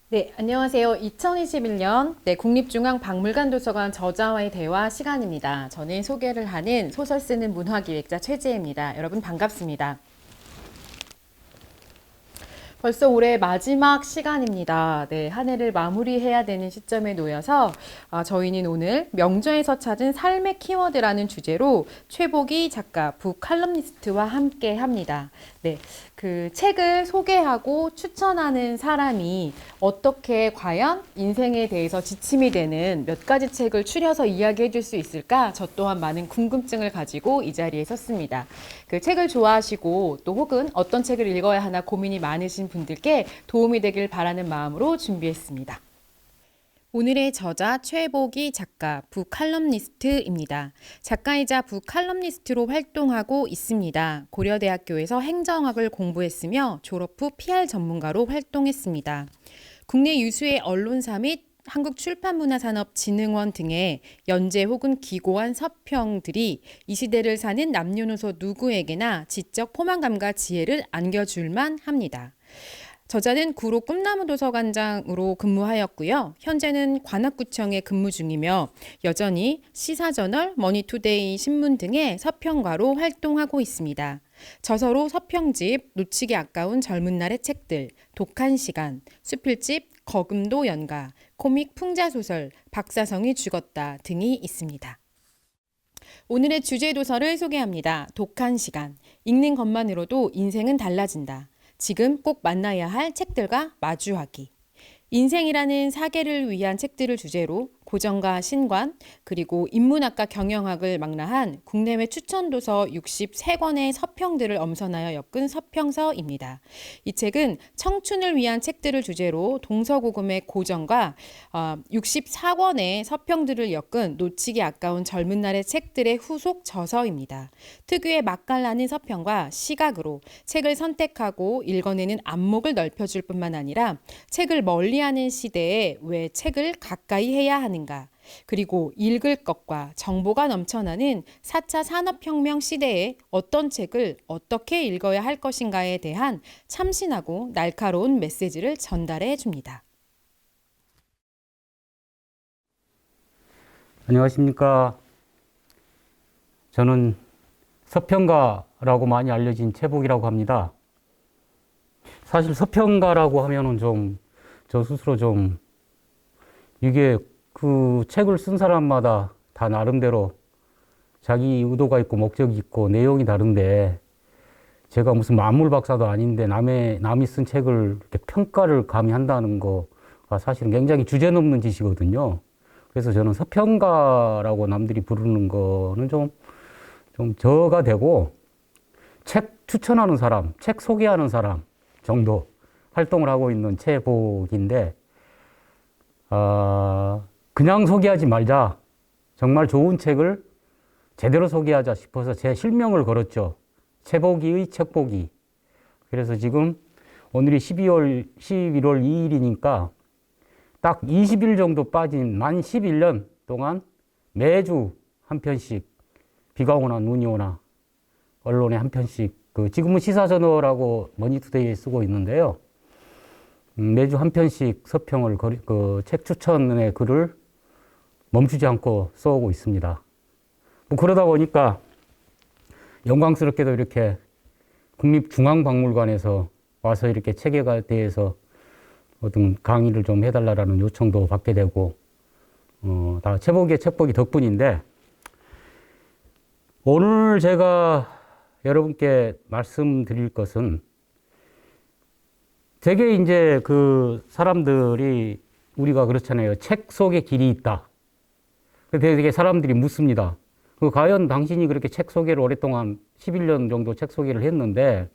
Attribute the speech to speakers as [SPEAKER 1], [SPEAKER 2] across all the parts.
[SPEAKER 1] 네, 안녕하세요. 2021년 국립중앙박물관 도서관 저자와의 대화 시간입니다. 저는 소개를 하는 소설 쓰는 문화기획자 최지혜입니다. 여러분 반갑습니다. 벌써 올해 마지막 시간입니다. 네, 한 해를 마무리해야 되는 시점에 놓여서 저희는 오늘 명저에서 찾은 삶의 키워드라는 주제로 최복희 작가, 북칼럼니스트와 함께 합니다. 네, 그 책을 소개하고 추천하는 사람이 어떻게 과연 인생에 대해서 지침이 되는 몇 가지 책을 추려서 이야기해 줄 수 있을까? 저 또한 많은 궁금증을 가지고 이 자리에 섰습니다. 그 책을 좋아하시고 또 혹은 어떤 책을 읽어야 하나 고민이 많으신 분들께 도움이 되길 바라는 마음으로 준비했습니다. 오늘의 저자 최복희 작가, 북칼럼니스트입니다. 작가이자 북칼럼니스트로 활동하고 있습니다. 고려대학교에서 행정학을 공부했으며 졸업 후 PR 전문가로 활동했습니다. 국내 유수의 언론사 및 한국출판문화산업진흥원 등의 연재 혹은 기고한 서평들이 이 시대를 사는 남녀노소 누구에게나 지적 포만감과 지혜를 안겨줄만 합니다. 저자는 구로 꿈나무도서관장으로 근무하였고요. 현재는 관악구청에 근무 중이며 여전히 시사저널, 머니투데이 신문 등의 서평가로 활동하고 있습니다. 저서로 서평집, 놓치기 아까운 젊은 날의 책들, 독한 시간, 수필집, 거금도 연가, 코믹 풍자소설, 박사성이 죽었다 등이 있습니다. 오늘의 주제 도서를 소개합니다. 독한 시간. 읽는 것만으로도 인생은 달라진다. 지금 꼭 만나야 할 책들과 마주하기. 인생이라는 사계를 위한 책들을 주제로 고전과 신관, 그리고 인문학과 경영학을 망라한 국내외 추천도서 63권의 서평들을 엄선하여 엮은 서평서입니다. 이 책은 청춘을 위한 책들을 주제로 동서고금의 고전과 64권의 서평들을 엮은 놓치기 아까운 젊은 날의 책들의 후속 저서입니다. 특유의 맛깔나는 서평과 시각으로 책을 선택하고 읽어내는 안목을 넓혀줄 뿐만 아니라 책을 멀리하는 시대에 왜 책을 가까이 해야 하는가, 그리고 읽을 것과 정보가 넘쳐나는 4차 산업혁명 시대에 어떤 책을 어떻게 읽어야 할 것인가에 대한 참신하고 날카로운 메시지를 전달해 줍니다.
[SPEAKER 2] 안녕하십니까. 저는 서평가라고 많이 알려진 최복이라고 합니다. 사실 서평가라고 하면은 저 스스로 이게 그 책을 쓴 사람마다 다 나름대로 자기 의도가 있고 목적이 있고 내용이 다른데, 제가 무슨 만물 박사도 아닌데 남이 쓴 책을 이렇게 평가를 감히 한다는 거가 사실은 굉장히 주제넘는 짓이거든요. 그래서 저는 서평가라고 남들이 부르는 거는 좀 저가 되고, 책 추천하는 사람, 책 소개하는 사람 정도 활동을 하고 있는 최복인데, 그냥 소개하지 말자. 정말 좋은 책을 제대로 소개하자 싶어서 제 실명을 걸었죠. 최복희의 책보기. 그래서 지금 오늘이 11월 2일이니까 딱 20일 정도 빠진 만 11년 동안 매주 한 편씩, 비가 오나 눈이 오나 언론에 한 편씩, 지금은 시사저널하고 머니투데이에 쓰고 있는데요. 매주 한 편씩 서평을, 책 추천의 글을 멈추지 않고 써오고 있습니다. 그러다 보니까 영광스럽게도 이렇게 국립중앙박물관에서 와서 이렇게 책에 대해서 어떤 강의를 좀 해달라는 요청도 받게 되고, 다 최복의 책보기 덕분인데, 오늘 제가 여러분께 말씀드릴 것은, 되게 이제 그 사람들이, 우리가 그렇잖아요. 책 속에 길이 있다. 되게 사람들이 묻습니다. 과연 당신이 그렇게 책 소개를 오랫동안 11년 정도 책 소개를 했는데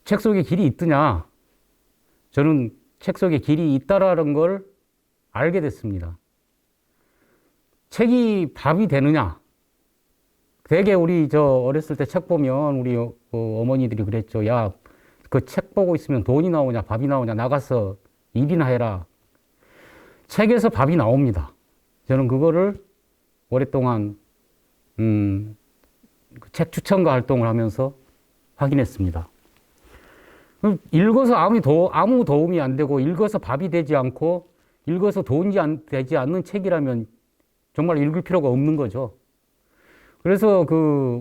[SPEAKER 2] 책 속에 길이 있더냐? 저는 책 속에 길이 있다라는 걸 알게 됐습니다. 책이 밥이 되느냐? 되게 우리 어렸을 때 책 보면 우리 어머니들이 그랬죠. 야, 그 책 보고 있으면 돈이 나오냐, 밥이 나오냐, 나가서 일이나 해라. 책에서 밥이 나옵니다. 저는 그거를 오랫동안, 그 책 추천가 활동을 하면서 확인했습니다. 읽어서 아무 도움이 안 되고, 읽어서 밥이 되지 않고, 읽어서 돈이 되지 않는 책이라면 정말 읽을 필요가 없는 거죠. 그래서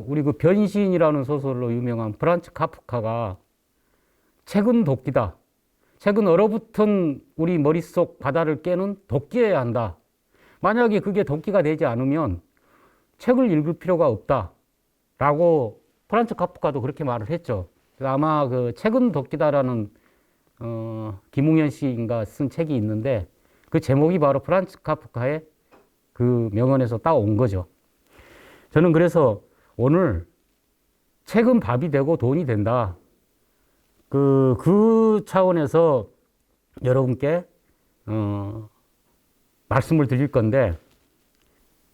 [SPEAKER 2] 우리 변신이라는 소설로 유명한 프란츠 카프카가 책은 도끼다. 책은 얼어붙은 우리 머릿속 바다를 깨는 도끼여야 한다. 만약에 그게 도끼가 되지 않으면 책을 읽을 필요가 없다. 라고 프란츠 카프카도 그렇게 말을 했죠. 아마 책은 도끼다라는, 김웅현 씨인가 쓴 책이 있는데 그 제목이 바로 프란츠 카프카의 그 명언에서 따온 거죠. 저는 그래서 오늘 책은 밥이 되고 돈이 된다. 그 차원에서 여러분께, 말씀을 드릴 건데,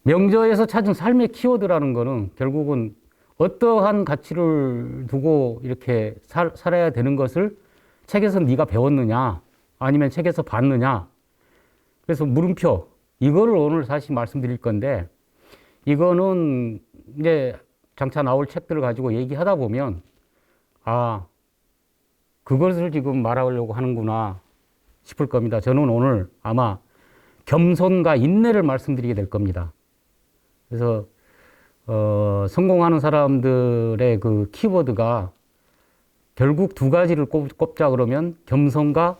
[SPEAKER 2] 명저에서 찾은 삶의 키워드라는 거는 결국은 어떠한 가치를 두고 이렇게 살아야 되는 것을 책에서 네가 배웠느냐, 아니면 책에서 봤느냐. 그래서 물음표, 이거를 오늘 사실 말씀드릴 건데, 이거는 이제 장차 나올 책들을 가지고 얘기하다 보면, 아, 그것을 지금 말하려고 하는구나 싶을 겁니다. 저는 오늘 아마 겸손과 인내를 말씀드리게 될 겁니다. 그래서 성공하는 사람들의 그 키워드가 결국 두 가지를 꼽자 그러면 겸손과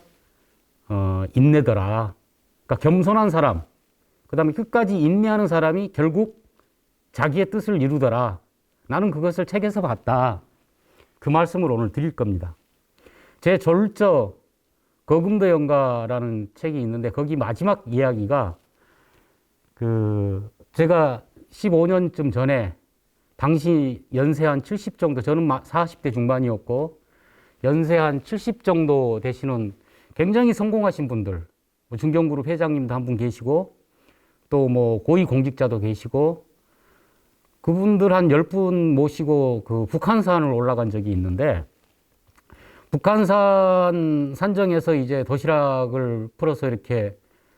[SPEAKER 2] 인내더라. 그러니까 겸손한 사람, 그 다음에 끝까지 인내하는 사람이 결국 자기의 뜻을 이루더라. 나는 그것을 책에서 봤다. 그 말씀을 오늘 드릴 겁니다. 제 졸저 거금도 연가라는 책이 있는데 거기 마지막 이야기가 제가 15년쯤 전에 당시 연세 한 70 정도, 저는 40대 중반이었고 연세 한 70 정도 되시는 굉장히 성공하신 분들, 중견그룹 회장님도 한 분 계시고 또 뭐 고위공직자도 계시고 그분들 한 10분 모시고 북한산을 올라간 적이 있는데 북한산 산정에서 이제 도시락을 풀어서 이렇게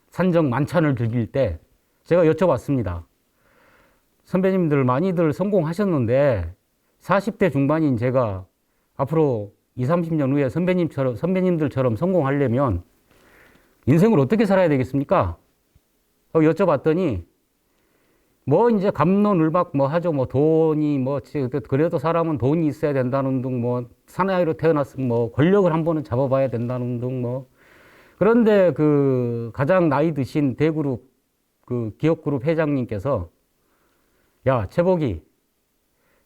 [SPEAKER 2] 산정 만찬을 즐길 때 제가 여쭤봤습니다. 선배님들 많이들 성공하셨는데 40대 중반인 제가 앞으로 20, 30년 후에 선배님들처럼 성공하려면 인생을 어떻게 살아야 되겠습니까? 여쭤봤더니 뭐 이제 갑론을박 뭐 하죠. 뭐 돈이 뭐 그래도 사람은 돈이 있어야 된다는 둥 뭐 사나이로 태어났으면 뭐 권력을 한 번은 잡아봐야 된다는 둥 뭐 그런데 가장 나이 드신 대그룹 기업그룹 회장님께서 야 최복이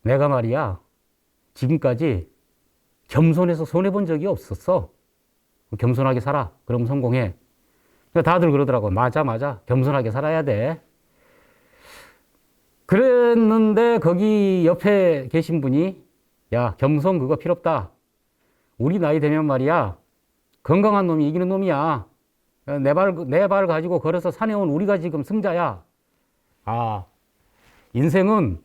[SPEAKER 2] 내가 말이야 지금까지 겸손해서 손해 본 적이 없었어. 겸손하게 살아. 그럼 성공해. 그러니까 다들 그러더라고. 맞아. 겸손하게 살아야 돼. 그랬는데 거기 옆에 계신 분이 야 겸손 그거 필요 없다. 우리 나이 되면 말이야 건강한 놈이 이기는 놈이야. 내 발 가지고 걸어서 산에 온 우리가 지금 승자야. 아 인생은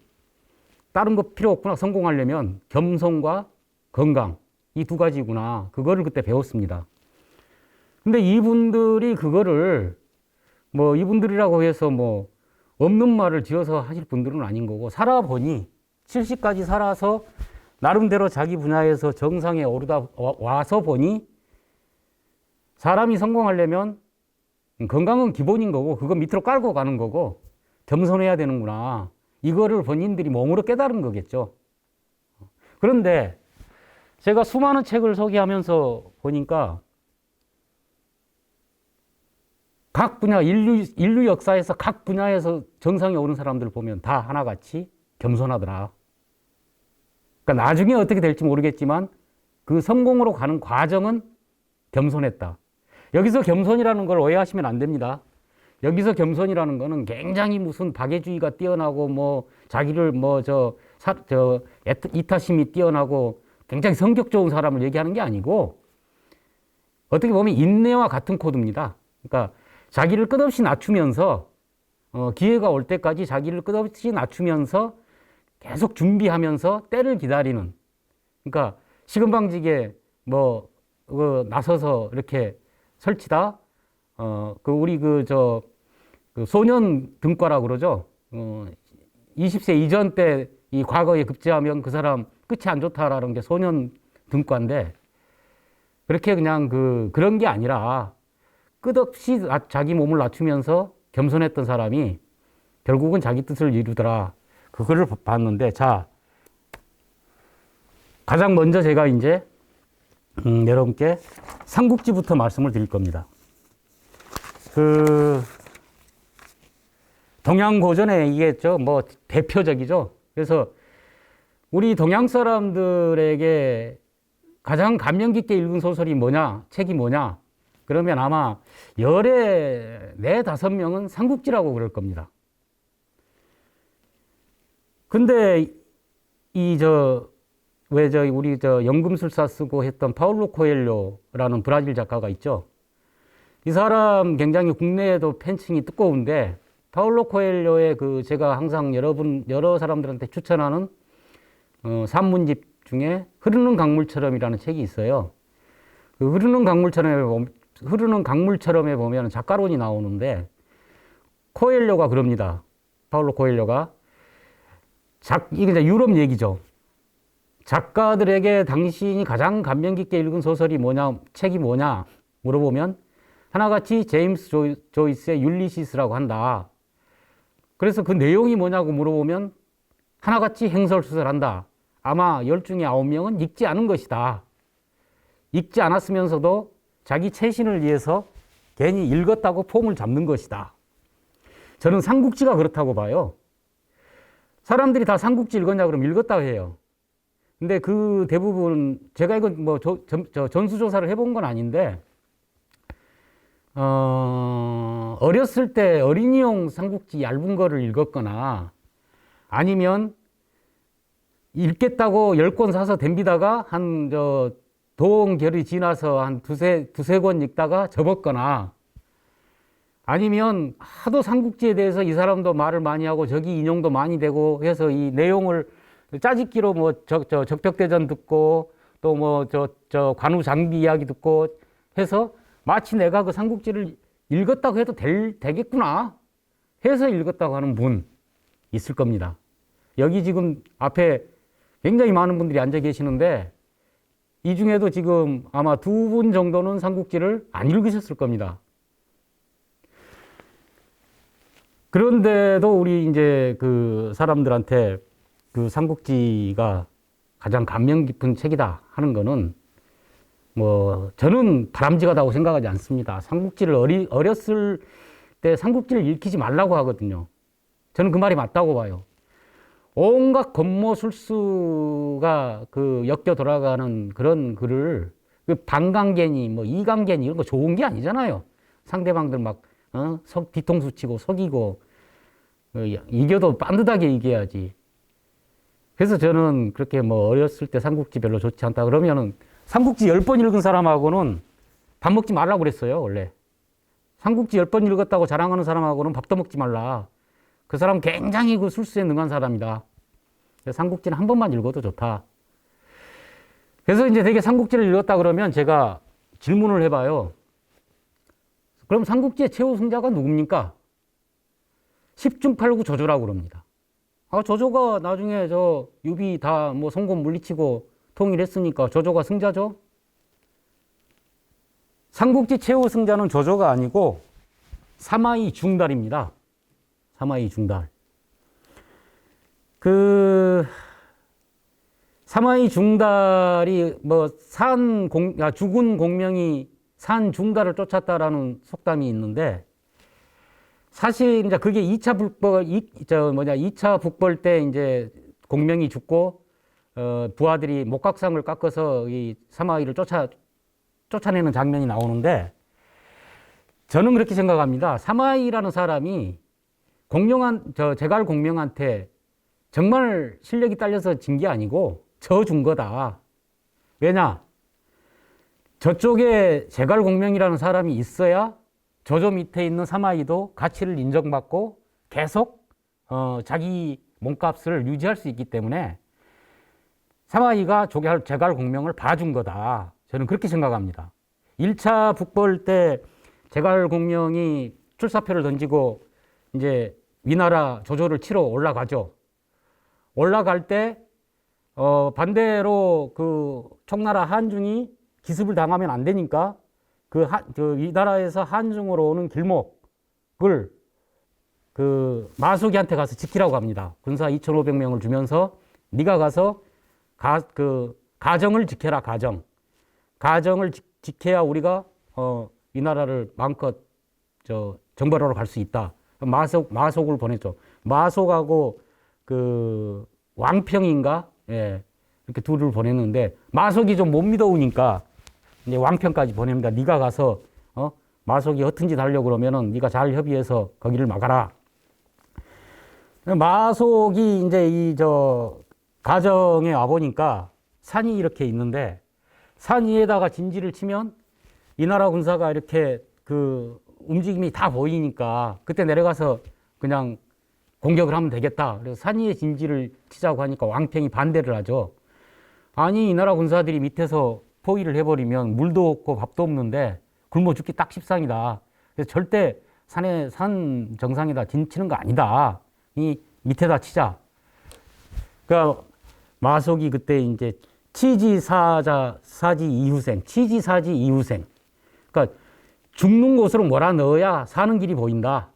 [SPEAKER 2] 다른 거 필요 없구나. 성공하려면 겸손과 건강 이 두 가지구나. 그거를 그때 배웠습니다. 근데 이분들이 그거를 뭐 이분들이라고 해서 뭐 없는 말을 지어서 하실 분들은 아닌 거고 살아보니 70까지 살아서 나름대로 자기 분야에서 정상에 오르다 와서 보니 사람이 성공하려면 건강은 기본인 거고 그거 밑으로 깔고 가는 거고 겸손해야 되는구나. 이거를 본인들이 몸으로 깨달은 거겠죠. 그런데 제가 수많은 책을 소개하면서 보니까 각 분야, 인류 역사에서 각 분야에서 정상에 오른 사람들 보면 다 하나같이 겸손하더라. 그러니까 나중에 어떻게 될지 모르겠지만 그 성공으로 가는 과정은 겸손했다. 여기서 겸손이라는 걸 오해하시면 안 됩니다. 여기서 겸손이라는 거는 굉장히 무슨 박애주의가 뛰어나고 뭐 자기를 이타심이 뛰어나고 굉장히 성격 좋은 사람을 얘기하는 게 아니고 어떻게 보면 인내와 같은 코드입니다. 그러니까 자기를 끝없이 낮추면서 기회가 올 때까지 자기를 끝없이 낮추면서 계속 준비하면서 때를 기다리는. 그러니까 시금방지게 뭐, 나서서 이렇게 설치다. 우리 그 소년 등과라고 그러죠. 20세 이전 때 이 과거에 급제하면 그 사람 끝이 안 좋다라는 게 소년 등과인데, 그렇게 그냥 그런 게 아니라 끝없이 자기 몸을 낮추면서 겸손했던 사람이 결국은 자기 뜻을 이루더라. 그거를 봤는데, 자, 가장 먼저 제가 이제 여러분께 삼국지부터 말씀을 드릴 겁니다. 동양고전에 이게 뭐 대표적이죠. 그래서 우리 동양 사람들에게 가장 감명 깊게 읽은 소설이 뭐냐, 책이 뭐냐, 그러면 아마 열에 4, 5명은 삼국지라고 그럴 겁니다. 근데 우리 연금술사 쓰고 했던 파울로 코엘료라는 브라질 작가가 있죠. 이 사람 굉장히 국내에도 팬층이 뜨거운데, 파울로 코엘료의 제가 항상 여러 사람들한테 추천하는 산문집 중에 흐르는 강물처럼이라는 책이 있어요. 흐르는 강물처럼에 보면 작가론이 나오는데, 코엘료가 그럽니다. 파울로 코엘료가. 이게 이제 유럽 얘기죠. 작가들에게 당신이 가장 감명 깊게 읽은 소설이 뭐냐, 책이 뭐냐 물어보면 하나같이 제임스 조이스의 율리시스라고 한다. 그래서 그 내용이 뭐냐고 물어보면 하나같이 행설수설한다. 아마 10 중에 9명은 읽지 않은 것이다. 읽지 않았으면서도 자기 최신을 위해서 괜히 읽었다고 폼을 잡는 것이다. 저는 삼국지가 그렇다고 봐요. 사람들이 다 삼국지 읽었냐 그러면 읽었다고 해요. 근데 대부분, 제가 이건 뭐 전수조사를 해본 건 아닌데, 어렸을 때 어린이용 삼국지 얇은 거를 읽었거나, 아니면 읽겠다고 10권 사서 댐비다가 도원결이 지나서 한 두세 권 읽다가 접었거나, 아니면 하도 삼국지에 대해서 이 사람도 말을 많이 하고 저기 인용도 많이 되고 해서 이 내용을 짜집기로 적벽대전 듣고 또 관우 장비 이야기 듣고 해서 마치 내가 그 삼국지를 읽었다고 해도 되겠구나 해서 읽었다고 하는 분 있을 겁니다. 여기 지금 앞에 굉장히 많은 분들이 앉아 계시는데, 이 중에도 지금 아마 2분 정도는 삼국지를 안 읽으셨을 겁니다. 그런데도 우리 이제 사람들한테 삼국지가 가장 감명 깊은 책이다 하는 거는 저는 바람직하다고 생각하지 않습니다. 삼국지를 어렸을 때 삼국지를 읽히지 말라고 하거든요. 저는 그 말이 맞다고 봐요. 온갖 권모술수가 엮여 돌아가는 그런 글을 반강견이 이강견이 이런 거 좋은 게 아니잖아요. 상대방들 뒤통수 치고 속이고 이겨도 반듯하게 이겨야지. 그래서 저는 그렇게 어렸을 때 삼국지 별로 좋지 않다 그러면은 삼국지 10번 읽은 사람하고는 밥 먹지 말라고 그랬어요, 원래. 삼국지 10번 읽었다고 자랑하는 사람하고는 밥도 먹지 말라. 그 사람 굉장히 술수에 능한 사람이다. 삼국지는 한 번만 읽어도 좋다. 그래서 이제 되게 삼국지를 읽었다 그러면 제가 질문을 해봐요. 그럼 삼국지의 최후 승자가 누굽니까? 10중 8구 조조라고 그럽니다. 조조가 나중에 유비 다 송곳 물리치고 통일했으니까 조조가 승자죠? 삼국지 최후 승자는 조조가 아니고 사마이 중달입니다. 사마이 중달. 사마이 중달이 죽은 공명이 산 중달을 쫓았다라는 속담이 있는데, 사실 이제 그게 2차 북벌 때 이제 공명이 죽고 부하들이 목각상을 깎아서 이 사마이를 쫓아내는 장면이 나오는데, 저는 그렇게 생각합니다. 사마이라는 사람이 제갈 공명한테 정말 실력이 딸려서 진 게 아니고 져준 거다. 왜냐? 저쪽에 제갈 공명이라는 사람이 있어야 조조 밑에 있는 사마이도 가치를 인정받고 계속 자기 몸값을 유지할 수 있기 때문에 사마이가 제갈 공명을 봐준 거다. 저는 그렇게 생각합니다. 1차 북벌 때 제갈공명이 출사표를 던지고 이제 위나라 조조를 치러 올라가죠. 올라갈 때 반대로 그 총나라 한중이 기습을 당하면 안 되니까 이 나라에서 한중으로 오는 길목을 그 마속이한테 가서 지키라고 합니다. 군사 2,500명을 주면서 네가 가서 가정을 지켜라. 가정을 지켜야 우리가 이 나라를 마음껏 정벌하러 갈 수 있다. 마속을 보냈죠. 마속하고 그 왕평인가? 예. 이렇게 둘을 보냈는데 마속이 좀 못 믿어오니까 이제 왕평까지 보냅니다. 네가 가서 마속이 허튼 짓 하려고 그러면은 네가 잘 협의해서 거기를 막아라. 마속이 이제 가정에 와 보니까 산이 이렇게 있는데 산 위에다가 진지를 치면 이 나라 군사가 이렇게 그 움직임이 다 보이니까 그때 내려가서 그냥 공격을 하면 되겠다. 그래서 산 위에 진지를 치자고 하니까 왕평이 반대를 하죠. 아니, 이 나라 군사들이 밑에서 포위를 해버리면 물도 없고 밥도 없는데 굶어 죽기 딱 십상이다. 그래서 절대 산 정상에다 진치는 거 아니다. 이 밑에다 치자. 그러니까 마속이 그때 이제 치지사지 이후생. 그러니까 죽는 곳으로 몰아넣어야 사는 길이 보인다.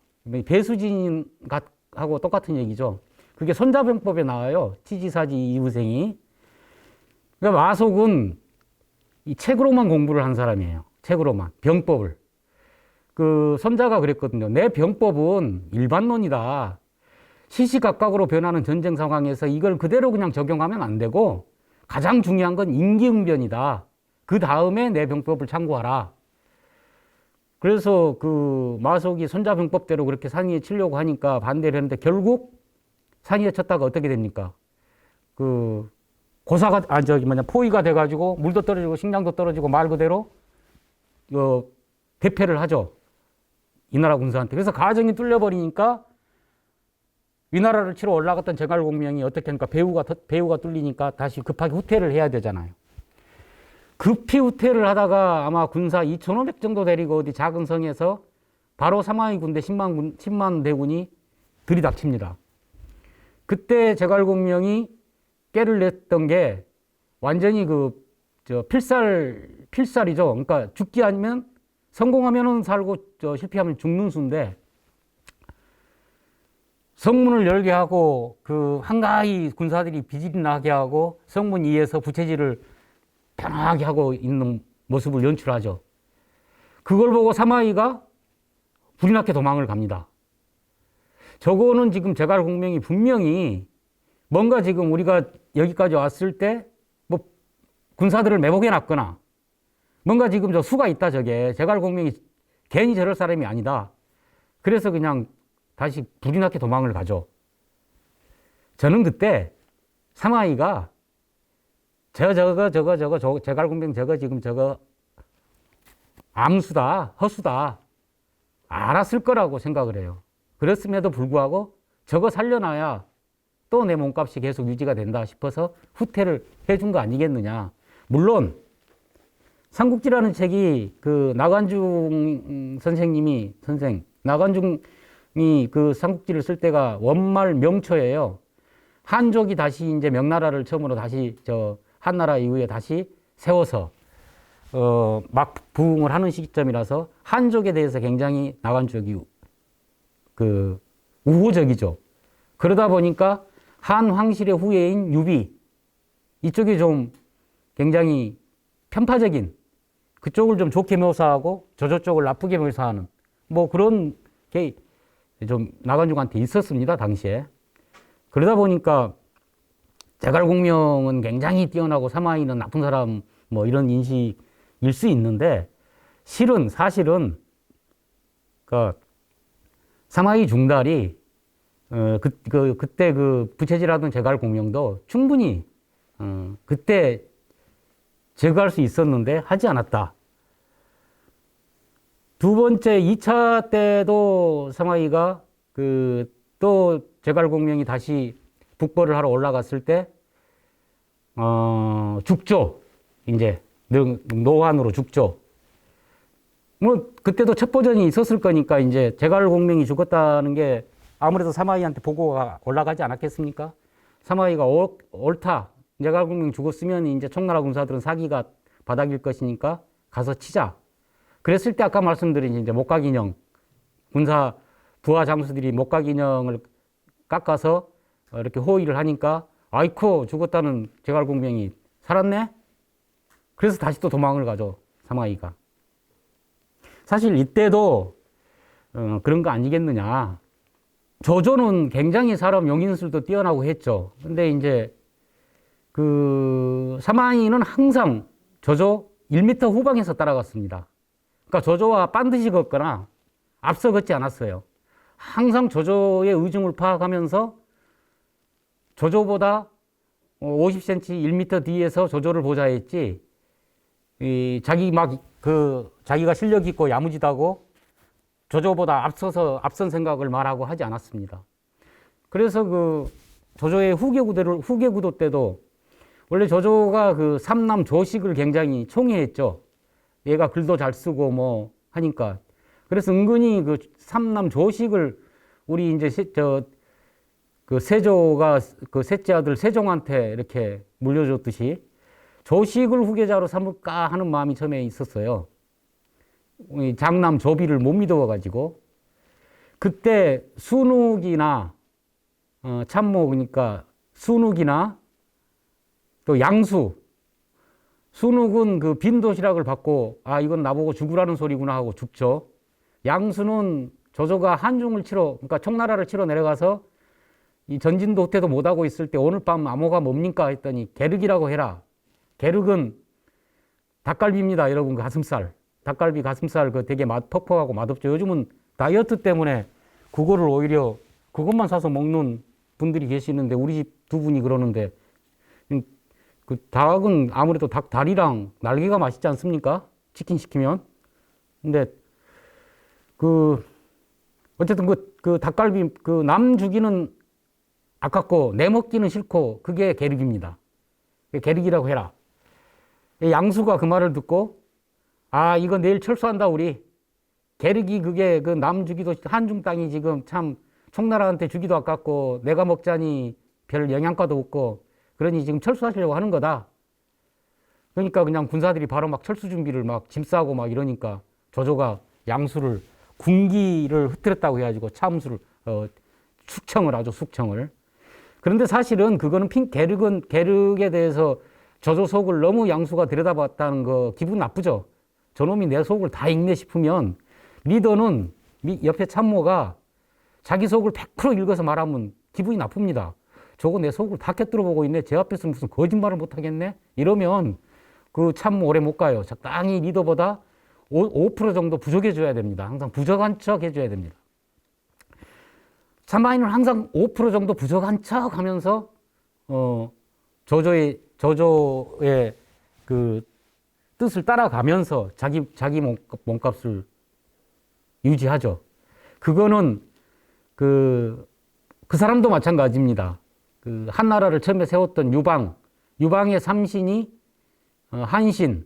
[SPEAKER 2] 배수진하고 똑같은 얘기죠. 그게 손자병법에 나와요. 치지사지 이후생이. 그러니까 마속은 이 책으로만 공부를 한 사람이에요. 책으로만. 병법을. 그 손자가 그랬거든요. 내 병법은 일반론이다. 시시각각으로 변하는 전쟁 상황에서 이걸 그대로 그냥 적용하면 안 되고 가장 중요한 건 임기응변이다. 그 다음에 내 병법을 참고하라. 그래서 그 마속이 손자 병법대로 그렇게 산 위에 치려고 하니까 반대를 했는데 결국 산 위에 쳤다가 어떻게 됩니까? 그 포위가 돼가지고 물도 떨어지고 식량도 떨어지고 말 그대로 대패를 하죠. 이 나라 군사한테. 그래서 가정이 뚫려버리니까 위나라를 치러 올라갔던 제갈공명이 어떻게 하니까 배후가 뚫리니까 다시 급하게 후퇴를 해야 되잖아요. 급히 후퇴를 하다가 아마 군사 2,500 정도 데리고 어디 작은 성에서 바로 사마이 군대 10만 대군이 들이닥칩니다. 그때 제갈공명이 깨를 냈던 게 완전히 필살이죠. 그러니까 죽기 아니면 성공하면은 살고 실패하면 죽는 수인데 성문을 열게 하고 그 한가히 군사들이 비질이 나게 하고 성문 위에서 부채질을 편하게 하고 있는 모습을 연출하죠. 그걸 보고 사마이가 불이 나게 도망을 갑니다. 저거는 지금 제갈공명이 분명히 뭔가 지금 우리가 여기까지 왔을 때 뭐 군사들을 매복해 놨거나 뭔가 지금 저 수가 있다. 저게 제갈공명이 괜히 저럴 사람이 아니다. 그래서 그냥 다시 불이 나게 도망을 가죠. 저는 그때 사마이가 제갈공명 저거 암수다, 허수다 알았을 거라고 생각을 해요. 그랬음에도 불구하고 저거 살려놔야 또 내 몸값이 계속 유지가 된다 싶어서 후퇴를 해준 거 아니겠느냐. 물론 삼국지라는 책이 그 나관중 나관중이 그 삼국지를 쓸 때가 원말 명초예요. 한족이 다시 이제 명나라를 처음으로 다시 한나라 이후에 다시 세워서 막 부흥을 하는 시점이라서 한족에 대해서 굉장히 나관족이 우호적이죠. 그러다 보니까 한 황실의 후예인 유비 이쪽이 좀 굉장히 편파적인 그쪽을 좀 좋게 묘사하고 저쪽을 나쁘게 묘사하는 뭐 그런 게 좀 나관중한테 있었습니다, 당시에. 그러다 보니까 제갈공명은 굉장히 뛰어나고 사마이는 나쁜 사람 뭐 이런 인식일 수 있는데 사실은 사마이 중달이 그때 부채질하던 제갈공명도 충분히 그때 제거할 수 있었는데 하지 않았다. 두 번째 2차 때도 사마이가 또 제갈공명이 다시 북벌을 하러 올라갔을 때 죽죠. 이제 노환으로 죽죠. 뭐 그때도 첩보전이 있었을 거니까 이제 제갈공명이 죽었다는 게 아무래도 사마이한테 보고가 올라가지 않았겠습니까? 사마이가 옳다. 제갈공명 죽었으면 이제 청나라 군사들은 사기가 바닥일 것이니까 가서 치자. 그랬을 때 아까 말씀드린 이제 목각인형 군사 부하 장수들이 목각인형을 깎아서 이렇게 호위를 하니까 아이코 죽었다는 제갈공명이 살았네? 그래서 다시 또 도망을 가죠. 사마이가. 사실 이때도 그런 거 아니겠느냐. 조조는 굉장히 사람 용인술도 뛰어나고 했죠. 근데 이제 그 사마이는 항상 조조 1m 후방에서 따라갔습니다. 그러니까 조조와 반드시 걷거나 앞서 걷지 않았어요. 항상 조조의 의중을 파악하면서 조조보다 50cm, 1m 뒤에서 조조를 보자 했지, 자기가 실력 있고 야무지다고 조조보다 앞선 생각을 말하고 하지 않았습니다. 그래서 그 조조의 후계 구도 때도 원래 조조가 그 삼남 조식을 굉장히 총애했죠. 얘가 글도 잘 쓰고 뭐 하니까. 그래서 은근히 그 삼남 조식을 우리 이제 그 세조가 그 셋째 아들 세종한테 이렇게 물려줬듯이 조식을 후계자로 삼을까 하는 마음이 처음에 있었어요. 장남 조비를 못 믿어가지고. 그때 순욱이나 참모, 그러니까 순욱이나 또 양수. 순욱은 그 빈 도시락을 받고 아 이건 나보고 죽으라는 소리구나 하고 죽죠. 양수는 조조가 한중을 그러니까 청나라를 치러 내려가서 이 전진도 후퇴도 못하고 있을 때 오늘 밤 암호가 뭡니까 했더니 게륵이라고 해라. 게륵은 닭갈비입니다, 여러분. 가슴살. 닭갈비 가슴살 그 되게 퍽퍽하고 맛없죠. 요즘은 다이어트 때문에 그거를 오히려 그것만 사서 먹는 분들이 계시는데 우리 집 두 분이 그러는데, 그 닭은 아무래도 닭 다리랑 날개가 맛있지 않습니까? 치킨 시키면. 근데 어쨌든 그 닭갈비 남 주기는 아깝고 내 먹기는 싫고 그게 게륵입니다. 게륵이라고 해라. 양수가 그 말을 듣고 아 이거 내일 철수한다 우리. 게륵이 그게 그 남 주기도 한중 땅이 지금 참 청나라한테 주기도 아깝고 내가 먹자니 별 영양가도 없고 그러니 지금 철수하시려고 하는 거다. 그러니까 그냥 군사들이 바로 막 철수 준비를 막 짐 싸고 막 이러니까 조조가 양수를 군기를 흐트렸다고 해가지고 참수를 숙청을 하죠. 숙청을. 그런데 사실은 그거는 게륵에 대해서 조조 속을 너무 양수가 들여다봤다는 거 기분 나쁘죠. 저놈이 내 속을 다 읽네 싶으면 리더는 옆에 참모가 자기 속을 100% 읽어서 말하면 기분이 나쁩니다. 저거 내 속을 다 꿰뚫어 보고 있네. 제 앞에서 무슨 거짓말을 못 하겠네. 이러면 그 참모 오래 못 가요. 적당히 리더보다 5% 정도 부족해 줘야 됩니다. 항상 부족한 척 해줘야 됩니다. 사마이는 항상 5% 정도 부족한 척 하면서 조조의 그 뜻을 따라가면서 자기 몸값을 유지하죠. 그거는 그 사람도 마찬가지입니다. 그 한나라를 처음에 세웠던 유방의 삼신이 한신,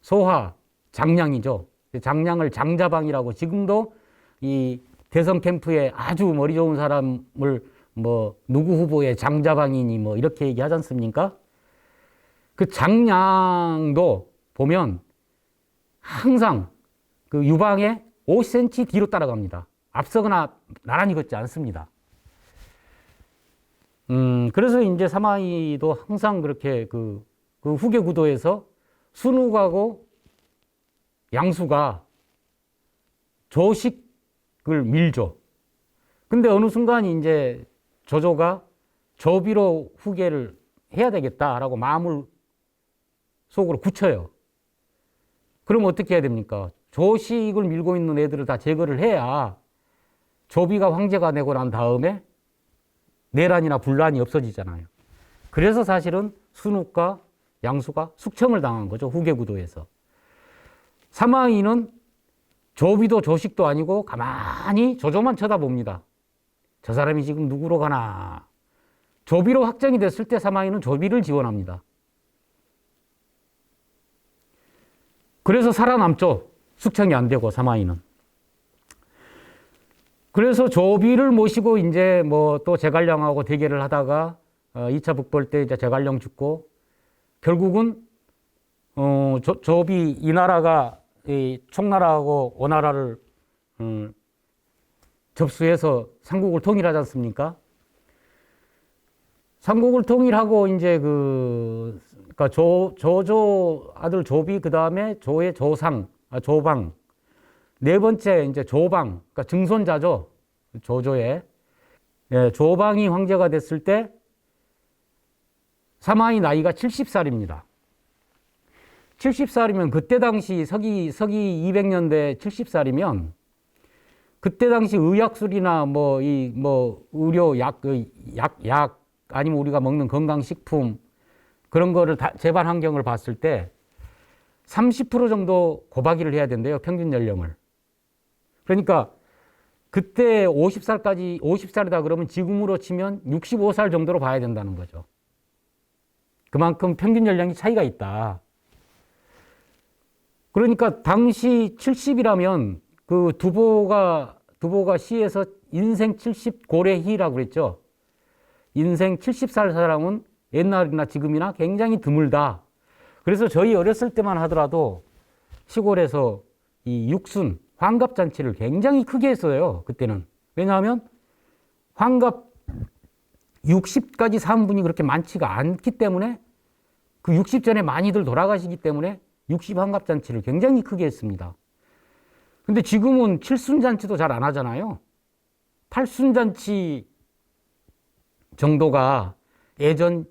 [SPEAKER 2] 소하, 장량이죠. 장량을 장자방이라고, 지금도 이 대선 캠프에 아주 머리 좋은 사람을 뭐 누구 후보의 장자방이니 뭐 이렇게 얘기하지 않습니까? 그 장량도 보면 항상 그 유방에 50cm 뒤로 따라갑니다. 앞서거나 나란히 걷지 않습니다. 그래서 이제 사마이도 항상 그렇게 그 후계 구도에서 순욱하고 양수가 조식을 밀죠. 근데 어느 순간 이제 조조가 조비로 후계를 해야 되겠다라고 마음을 속으로 굳혀요. 그럼 어떻게 해야 됩니까? 조식을 밀고 있는 애들을 다 제거를 해야 조비가 황제가 되고 난 다음에 내란이나 분란이 없어지잖아요. 그래서 사실은 순욱과 양수가 숙청을 당한 거죠. 후계 구도에서. 사마이는 조비도 조식도 아니고 가만히 조조만 쳐다봅니다. 저 사람이 지금 누구로 가나. 조비로 확정이 됐을 때 사마이는 조비를 지원합니다. 그래서 살아남죠. 숙청이 안 되고 사마이는. 그래서 조비를 모시고 이제 뭐 또 제갈량하고 대결을 하다가 2차 북벌 때 이제 제갈량 죽고 결국은 조비 이 나라가 이 총나라하고 오나라를 접수해서 삼국을 통일하지 않습니까? 삼국을 통일하고 이제 그러니까 조조 아들 조비 그 다음에 조의 조방 네 번째 이제 조방 그러니까 증손자죠. 조조의 예, 조방이 황제가 됐을 때 사마이 나이가 70살입니다. 70살이면 그때 당시 서기 200년대 70살이면 그때 당시 의약술이나 뭐 의료 약 아니면 우리가 먹는 건강식품 그런 거를 다 재반 환경을 봤을 때 30% 정도 고박이를 해야 된대요. 평균 연령을. 그러니까 그때 50살이다 그러면 지금으로 치면 65살 정도로 봐야 된다는 거죠. 그만큼 평균 연령이 차이가 있다. 그러니까 당시 70이라면 그 두보가 시에서 인생 70 고래희라고 그랬죠. 인생 70살 사람은 옛날이나 지금이나 굉장히 드물다. 그래서 저희 어렸을 때만 하더라도 시골에서 이 육순, 환갑잔치를 굉장히 크게 했어요. 그때는. 왜냐하면 환갑 60까지 산 분이 그렇게 많지가 않기 때문에 그 60 전에 많이들 돌아가시기 때문에 60 환갑잔치를 굉장히 크게 했습니다. 근데 지금은 7순잔치도 잘 안 하잖아요. 8순잔치 정도가 예전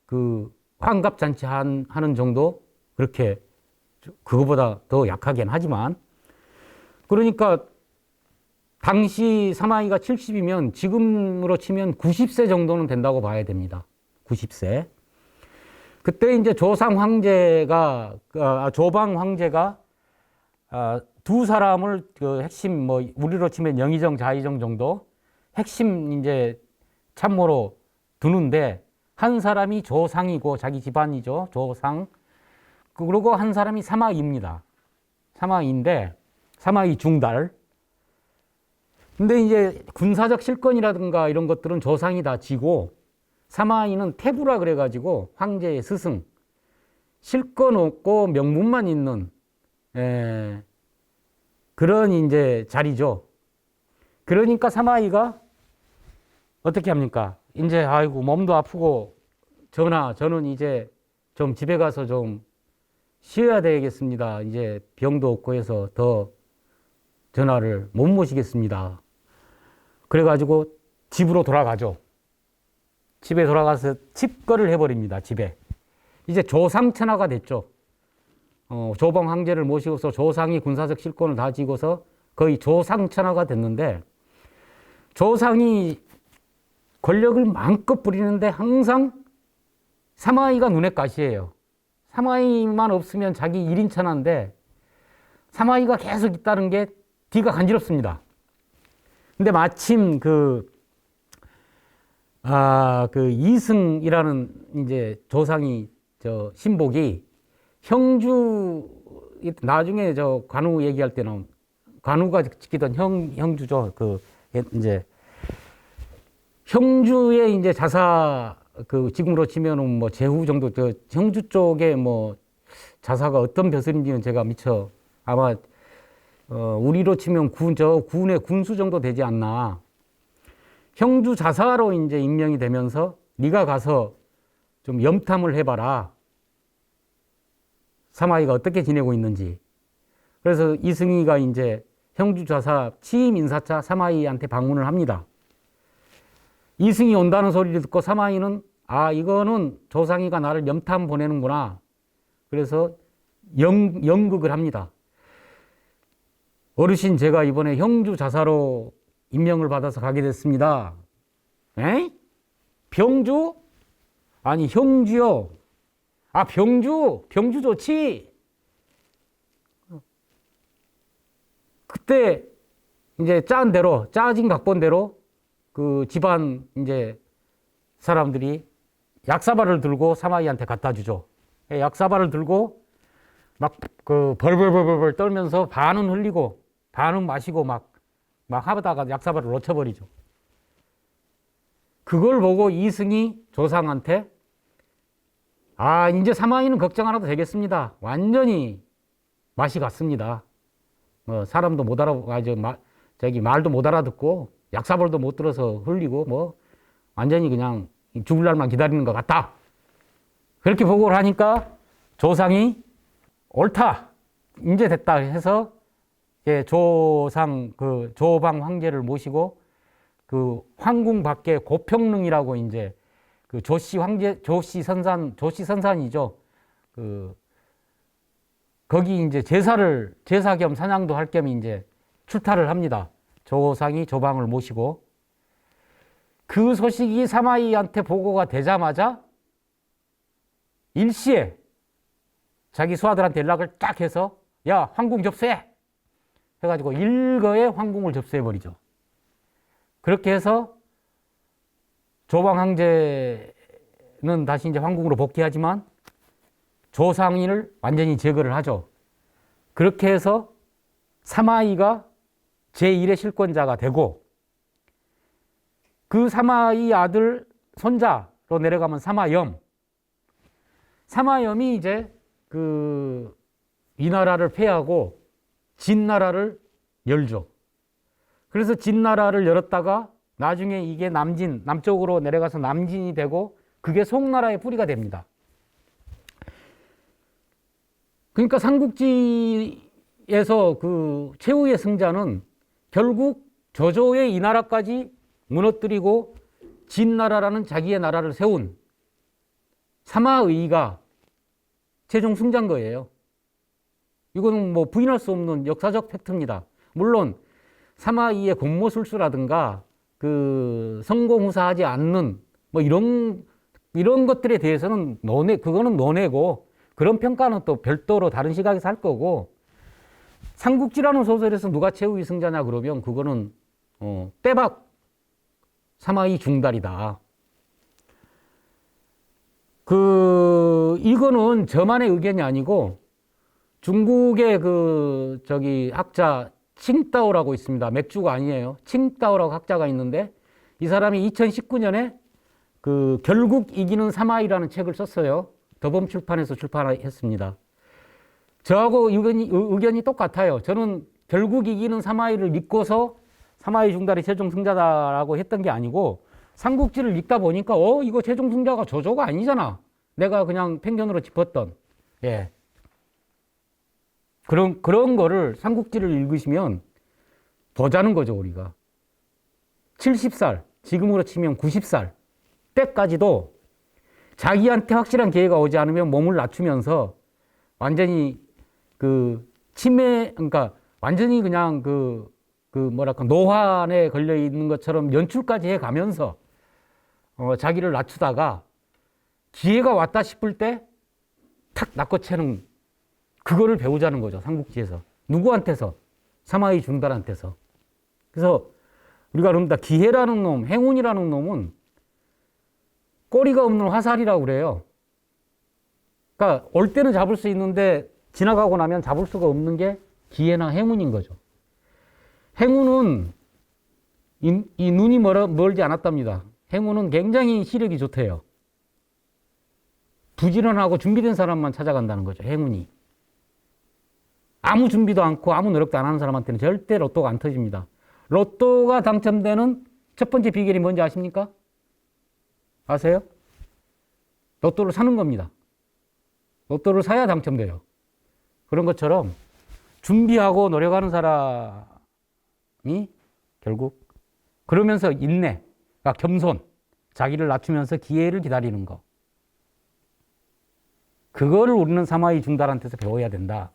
[SPEAKER 2] 그 환갑잔치 하는 정도 그렇게 그거보다 더 약하긴 하지만 그러니까 당시 사마이가 70이면 지금으로 치면 90세 정도는 된다고 봐야 됩니다. 90세. 그때 이제 조방 황제가 두 사람을 그 핵심 뭐 우리로 치면 영의정, 자의정 정도 핵심 이제 참모로 두는데 한 사람이 조상이고 자기 집안이죠. 조상. 그리고 한 사람이 사마이입니다. 사마이인데 사마이 중달. 근데 이제 군사적 실권이라든가 이런 것들은 조상이 다 지고 사마이는 태부라 그래가지고 황제의 스승. 실권 없고 명분만 있는 그런 이제 자리죠. 그러니까 사마이가 어떻게 합니까? 이제 아이고 몸도 아프고 저는 이제 좀 집에 가서 좀 쉬어야 되겠습니다. 이제 병도 없고 해서 더 전하를 못 모시겠습니다. 그래가지고 집으로 돌아가죠. 집에 돌아가서 칩거를 해버립니다. 집에. 이제 조상천하가 됐죠. 조방 황제를 모시고서 조상이 군사적 실권을 다 쥐고서 거의 조상천하가 됐는데 조상이 권력을 마음껏 부리는데 항상 사마이가 눈에 가시예요. 사마이만 없으면 자기 1인 천하인데 사마이가 계속 있다는 게 뒤가 간지럽습니다. 근데 마침 그 이승이라는 이제 조상이 저 신복이 형주 나중에 저 관우 얘기할 때는 관우가 지키던 형주죠. 그 이제 형주의 이제 자사 그 지금으로 치면은 뭐 제후 정도 저 형주 쪽에 뭐 자사가 어떤 벼슬인지는 제가 미처 아마 우리로 치면 군의 군수 정도 되지 않나. 형주 자사로 이제 임명이 되면서 네가 가서 좀 염탐을 해봐라. 사마이가 어떻게 지내고 있는지. 그래서 이승희가 이제 형주 자사 취임 인사차 사마이한테 방문을 합니다. 이승이 온다는 소리를 듣고 사마이는 이거는 조상이가 나를 염탐 보내는구나. 그래서 연극을 합니다. 어르신 제가 이번에 형주 자사로 임명을 받아서 가게 됐습니다. 에? 병주? 아니 형주요. 병주 좋지. 그때 이제 짜진 각본대로 그 집안 이제 사람들이 약사발을 들고 사마이한테 갖다 주죠. 약사발을 들고 막 그 벌벌벌벌 떨면서 반은 흘리고 반은 마시고 막 하다가 약사발을 놓쳐버리죠. 그걸 보고 이승이 조상한테 이제 사마이는 걱정 안 해도 되겠습니다. 완전히 맛이 갔습니다. 사람도 못 말도 못 알아듣고 약사발도 못 들어서 흘리고 완전히 그냥 죽을 날만 기다리는 것 같다. 그렇게 보고를 하니까 조상이 옳다. 이제 됐다 해서 조방 황제를 모시고 그 황궁 밖에 고평릉이라고 이제 그 조씨 선산이죠. 거기 이제 제사 겸 사냥도 할 겸 이제 출타를 합니다. 조상이 조방을 모시고 그 소식이 사마이한테 보고가 되자마자 일시에 자기 수하들한테 연락을 딱 해서 야, 황궁 접수해! 해가지고 일거에 황궁을 접수해버리죠. 그렇게 해서 조방 황제는 다시 이제 황궁으로 복귀하지만 조상인을 완전히 제거를 하죠. 그렇게 해서 사마이가 제1의 실권자가 되고 그 사마이 아들 손자로 내려가면 사마염이 이제 이 나라를 패하고 진나라를 열죠. 그래서 진나라를 열었다가 나중에 이게 남쪽으로 내려가서 남진이 되고 그게 송나라의 뿌리가 됩니다. 그러니까 삼국지에서 그 최후의 승자는 결국 조조의 이 나라까지 무너뜨리고 진나라라는 자기의 나라를 세운 사마의가 최종 승자인 거예요. 이거는 부인할 수 없는 역사적 팩트입니다. 물론 사마이의 공모술수라든가 그 성공후사하지 않는 이런 것들에 대해서는 그거는 논외고 그런 평가는 또 별도로 다른 시각에서 할 거고 삼국지라는 소설에서 누가 최후의 승자냐 그러면 그거는 빼박 사마이 중달이다. 이거는 저만의 의견이 아니고 중국의 학자 칭따오라고 있습니다. 맥주가 아니에요. 칭따오라고 학자가 있는데 이 사람이 2019년에 결국 이기는 사마이라는 책을 썼어요. 더범출판에서 출판했습니다. 저하고 의견이 똑같아요. 저는 결국 이기는 사마이를 믿고서 사마이 중달이 최종 승자다라고 했던 게 아니고 삼국지를 읽다 보니까 이거 최종 승자가 조조가 아니잖아. 내가 그냥 편견으로 짚었던 그런 거를 삼국지를 읽으시면 보자는 거죠, 우리가. 70살, 지금으로 치면 90살 때까지도 자기한테 확실한 기회가 오지 않으면 몸을 낮추면서 완전히 그러니까 완전히 그냥 노환에 걸려 있는 것처럼 연출까지 해 가면서 자기를 낮추다가 기회가 왔다 싶을 때 탁 낚아채는 그거를 배우자는 거죠. 삼국지에서. 누구한테서? 사마이 중달한테서. 그래서 우리가 그럽니다. 기회라는 놈, 행운이라는 놈은 꼬리가 없는 화살이라고 그래요. 그러니까 올 때는 잡을 수 있는데 지나가고 나면 잡을 수가 없는 게 기회나 행운인 거죠. 행운은 이 눈이 멀지 않았답니다. 행운은 굉장히 시력이 좋대요. 부지런하고 준비된 사람만 찾아간다는 거죠. 행운이. 아무 준비도 않고 아무 노력도 안 하는 사람한테는 절대 로또가 안 터집니다. 로또가 당첨되는 첫 번째 비결이 뭔지 아십니까? 아세요? 로또를 사는 겁니다. 로또를 사야 당첨돼요. 그런 것처럼 준비하고 노력하는 사람이 결국 그러면서 인내, 그러니까 겸손, 자기를 낮추면서 기회를 기다리는 거. 그거를 우리는 사마이 중달한테서 배워야 된다.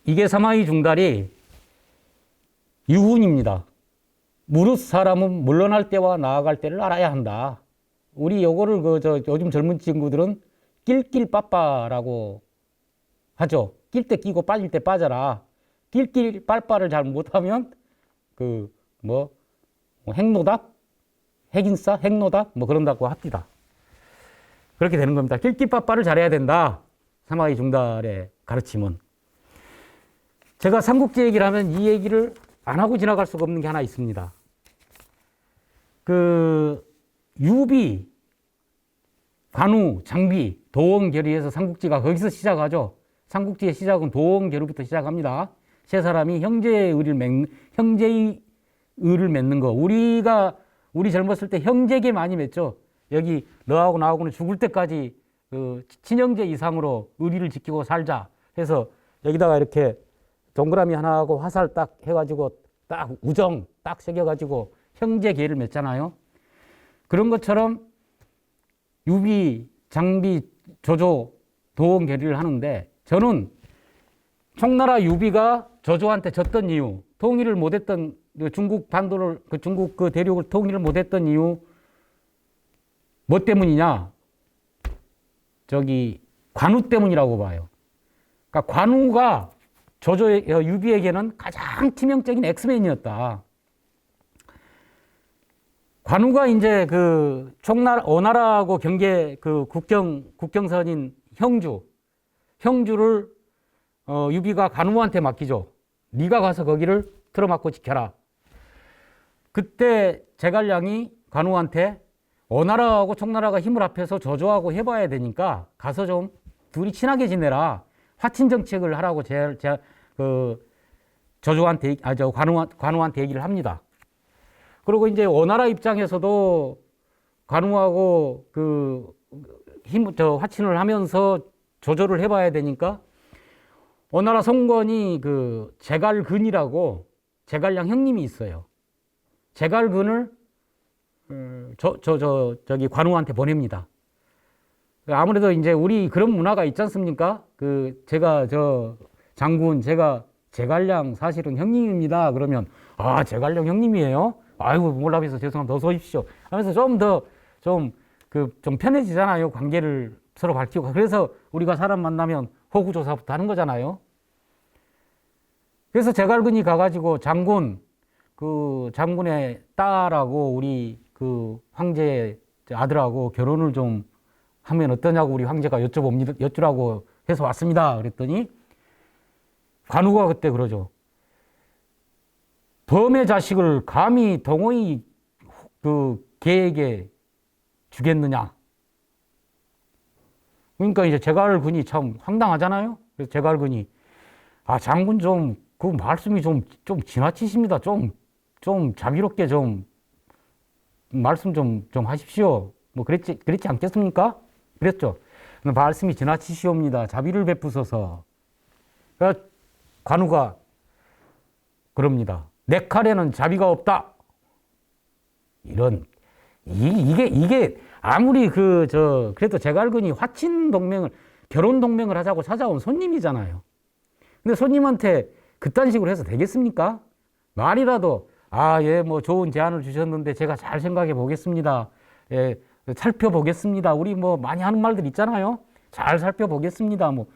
[SPEAKER 2] 이게 사마이 중달이 유훈입니다. 무릇 사람은 물러날 때와 나아갈 때를 알아야 한다. 우리 요거를 요즘 젊은 친구들은 낄낄빠빠라고 하죠. 낄 때 끼고 빠질 때 빠져라. 낄낄빠빠를 잘 못하면 핵노답, 핵인싸, 핵노답 그런다고 합니다. 그렇게 되는 겁니다. 낄낄빠빠를 잘해야 된다. 사마이 중달의 가르침은. 제가 삼국지 얘기를 하면 이 얘기를 안 하고 지나갈 수가 없는 게 하나 있습니다. 그 유비, 관우, 장비, 도원결의에서 삼국지가 거기서 시작하죠. 삼국지의 시작은 도원결의부터 시작합니다. 세 사람이 형제의 의를 맺는 거. 우리 젊었을 때 형제계 많이 맺죠. 여기 너하고 나하고는 죽을 때까지 그 친형제 이상으로 의리를 지키고 살자 해서 여기다가 이렇게 동그라미 하나 하고 화살 딱 해가지고 딱 우정 딱 새겨가지고 형제계를 맺잖아요. 그런 것처럼 유비, 장비, 조조, 도원결의를 하는데 저는 청나라 유비가 조조한테 졌던 이유, 통일을 못했던 중국 반도를 중국 그 대륙을 통일을 못했던 이유 뭐 때문이냐? 저기 관우 때문이라고 봐요. 그러니까 관우가 유비에게는 가장 치명적인 엑스맨이었다. 관우가 이제 그 어나라하고 경계 그 국경선인 형주를 유비가 관우한테 맡기죠. 네가 가서 거기를 틀어막고 지켜라. 그때 제갈량이 관우한테 어나라하고 청나라가 힘을 합해서 조조하고 해봐야 되니까 가서 좀 둘이 친하게 지내라. 화친 정책을 하라고 관우한테 얘기를 합니다. 그리고 이제 어나라 입장에서도 관우하고 화친을 하면서 조조를 해봐야 되니까 어나라 송건이 그 제갈근이라고 제갈량 형님이 있어요. 제갈근을 저기 관우한테 보냅니다. 아무래도 이제 우리 그런 문화가 있지 않습니까? 제가 장군, 제가 제갈량 사실은 형님입니다. 그러면 제갈량 형님이에요? 아이고 몰라서 죄송합니다. 어서 오십시오. 하면서 좀 편해지잖아요. 관계를 서로 밝히고. 그래서 우리가 사람 만나면 호구조사부터 하는 거잖아요. 그래서 제갈근이 가가지고 장군의 딸하고 우리 그 황제 아들하고 결혼을 좀 하면 어떠냐고 우리 황제가 여쭈라고 해서 왔습니다. 그랬더니 관우가 그때 그러죠. 범의 자식을 감히 동호이 개에게 주겠느냐. 그러니까 이제 제갈근이 참 황당하잖아요. 그래서 제갈근이 장군 그 말씀이 좀 지나치십니다. 좀 자비롭게 말씀 좀 하십시오. 뭐 그랬지 않겠습니까? 그랬죠. 말씀이 지나치시옵니다. 자비를 베푸소서. 그러니까 관우가 그럽니다. 내 칼에는 자비가 없다. 이게 아무리 그래도 제갈근이 결혼 동맹을 하자고 찾아온 손님이잖아요. 근데 손님한테 그딴 식으로 해서 되겠습니까? 말이라도 뭐 좋은 제안을 주셨는데 제가 잘 생각해 보겠습니다. 예, 살펴보겠습니다. 우리 뭐 많이 하는 말들 있잖아요. 잘 살펴보겠습니다. 뭐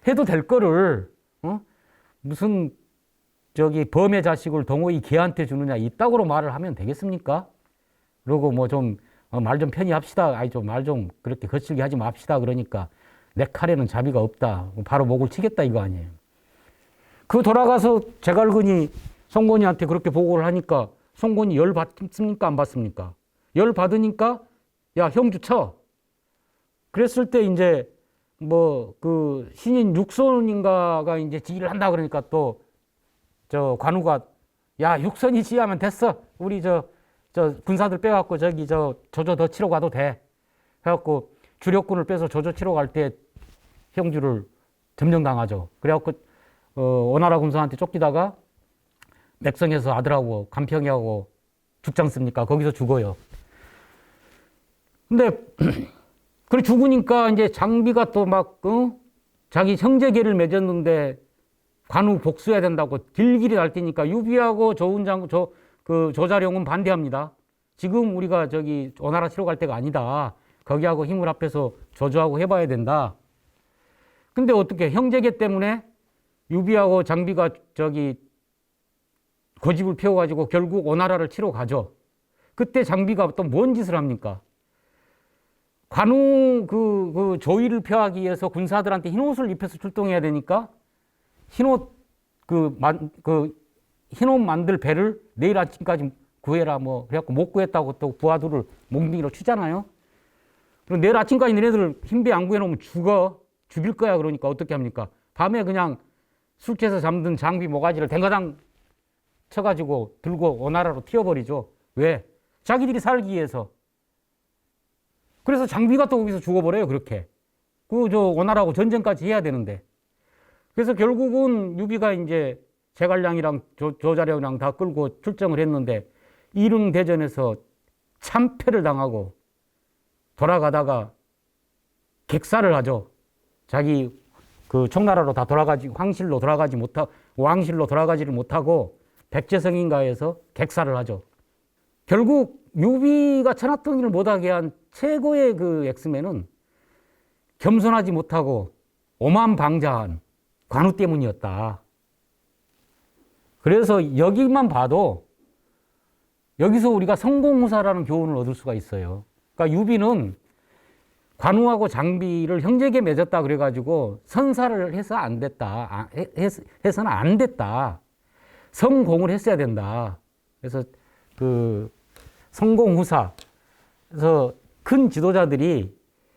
[SPEAKER 2] 해도 될 거를 무슨 범의 자식을 동호이 개한테 주느냐 이따구로 말을 하면 되겠습니까? 그리고 뭐 말 좀 편히 합시다. 말 좀 그렇게 거칠게 하지 맙시다. 그러니까 내 칼에는 자비가 없다. 바로 목을 치겠다 이거 아니에요. 돌아가서 제갈근이 송건이한테 그렇게 보고를 하니까 송건이 열 받습니까? 안 받습니까? 열 받으니까 야 형주 쳐. 그랬을 때 이제 신인 육손인가가 이제 지휘를 한다 그러니까 또 관우가 야 육선이 지휘하면 됐어. 우리 군사들 빼갖고 조조 더 치러 가도 돼. 해갖고 주력군을 빼서 조조 치러 갈 때 형주를 점령당하죠. 그래갖고 어나라 군사한테 쫓기다가 맥성에서 아들하고 간평이하고 죽지 않습니까? 거기서 죽어요. 근데 그래 죽으니까 이제 장비가 또 자기 형제계를 맺었는데 관우 복수해야 된다고 길길이 날뛰니까 유비하고 조자룡은 반대합니다. 지금 우리가 어나라 치러 갈 때가 아니다. 거기하고 힘을 합해서 조조하고 해봐야 된다. 근데 어떻게 형제계 때문에 유비하고 장비가 고집을 피워가지고 결국 어나라를 치러 가죠. 그때 장비가 또 뭔 짓을 합니까? 관우 그 조의를 표하기 위해서 군사들한테 흰옷을 입혀서 출동해야 되니까 흰옷 흰옷 만들 배를 내일 아침까지 구해라 뭐 그래갖고 못 구했다고 또 부하들을 몽둥이로 치잖아요. 그럼 내일 아침까지 너네들 흰 배 안 구해놓으면 죽일 거야. 그러니까 어떻게 합니까? 밤에 그냥 술 취해서 잠든 장비 모가지를 댕가당 쳐가지고 들고 오나라로 튀어버리죠. 왜? 자기들이 살기 위해서. 그래서 장비가 또 거기서 죽어버려요. 그렇게. 오나라하고 전쟁까지 해야 되는데. 그래서 결국은 유비가 이제 제갈량이랑 조자룡이랑 다 끌고 출정을 했는데 이릉대전에서 참패를 당하고 돌아가다가 객사를 하죠. 자기 그 청나라로 다 왕실로 돌아가지를 못하고 백제성인가에서 객사를 하죠. 결국 유비가 천하통일을 못하게 한 최고의 그 엑스맨은 겸손하지 못하고 오만방자한 관우 때문이었다. 그래서 여기만 봐도 여기서 우리가 성공후사라는 교훈을 얻을 수가 있어요. 그러니까 유비는 관우하고 장비를 형제에게 맺었다 그래가지고 선사를 해서 안 됐다. 해서는 안 됐다. 성공을 했어야 된다. 그래서 그 성공후사. 그래서 큰 지도자들이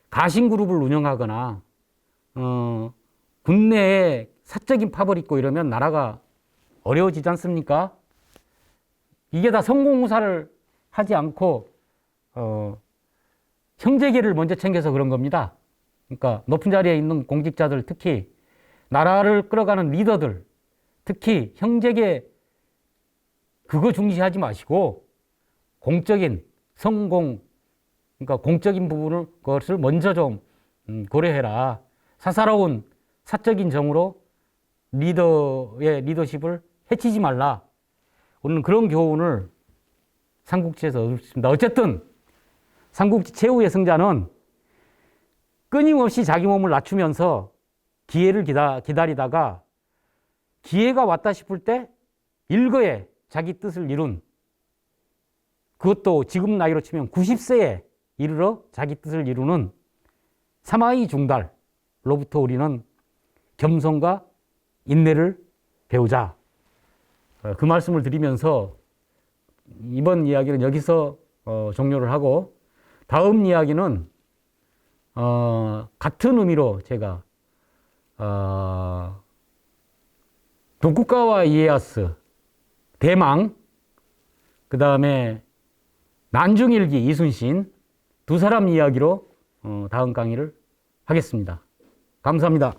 [SPEAKER 2] 가신그룹을 운영하거나 국내에 사적인 파벌 있고 이러면 나라가 어려워지지 않습니까? 이게 다 성공후사를 하지 않고 형제계를 먼저 챙겨서 그런 겁니다. 그러니까 높은 자리에 있는 공직자들, 특히 나라를 끌어가는 리더들, 특히 형제계 그거 중시하지 마시고 공적인 성공, 그러니까 공적인 부분을 그것을 먼저 좀 고려해라. 사사로운 사적인 정으로 리더의 리더십을 해치지 말라. 오늘 그런 교훈을 삼국지에서 얻었습니다. 어쨌든 삼국지 최후의 승자는 끊임없이 자기 몸을 낮추면서 기회를 기다리다가 기회가 왔다 싶을 때 일거에 자기 뜻을 이룬, 그것도 지금 나이로 치면 90세에 이르러 자기 뜻을 이루는 사마이 중달로부터 우리는 겸손과 인내를 배우자. 그 말씀을 드리면서 이번 이야기는 여기서 종료를 하고 다음 이야기는 같은 의미로 제가 도쿠가와 이에야스, 대망, 그 다음에 난중일기 이순신 두 사람 이야기로 다음 강의를 하겠습니다. 감사합니다.